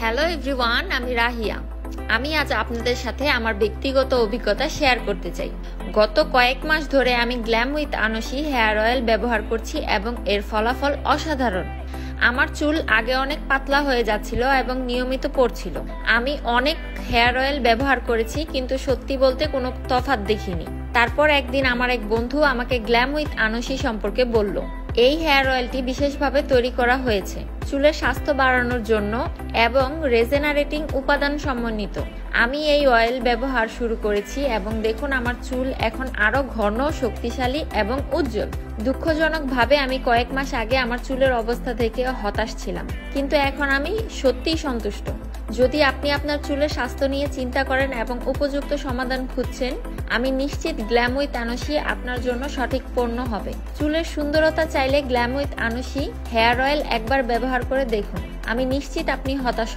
Hello everyone, আমি রাহিয়া। আমি আজ আপনাদের সাথে আমার ব্যক্তিগত অভিজ্ঞতা শেয়ার করতে চাই। গত কয়েক মাস ধরে আমি glam with Ansi hair oil ব্যবহার করছি এবং এর ফলাফল অসাধারণ। আমার চুল আগে অনেক পাতলা হয়ে যাচ্ছিল এবং নিয়মিত পড়ছিল। আমি অনেক হেয়ার অয়েল ব্যবহার করেছি, কিন্তু সত্যি বলতে কোনো তফাৎ দেখিনি। তারপর একদিন আমার এক বন্ধু আমাকে গ্ল্যাম উইথ আনসি সম্পর্কে বলল। এই হেয়ার অয়েলটি বিশেষভাবে তৈরি করা হয়েছে চুলের স্বাস্থ্য বাড়ানোর জন্য এবং রেজেনারেটিং উপাদান সমন্বিত। আমি এই অয়েল ব্যবহার শুরু করেছি এবং দেখুন আমার চুল এখন আরো ঘন, শক্তিশালী এবং উজ্জ্বল। দুঃখজনকভাবে আমি কয়েক মাস আগে আমার চুলের অবস্থা থেকে হতাশ ছিলাম, কিন্তু এখন আমি সত্যিই সন্তুষ্ট। যদি আপনি আপনার চুলের স্বাস্থ্য নিয়ে চিন্তা করেন এবং উপযুক্ত সমাধান খুঁজছেন, আমি নিশ্চিত গ্ল্যাম উইথ আনসি আপনার জন্য সঠিক পণ্য হবে। চুলের সুন্দরতা চাইলে glam with Ansi hair oil একবার ব্যবহার করে দেখুন। আমি নিশ্চিত আপনি হতাশ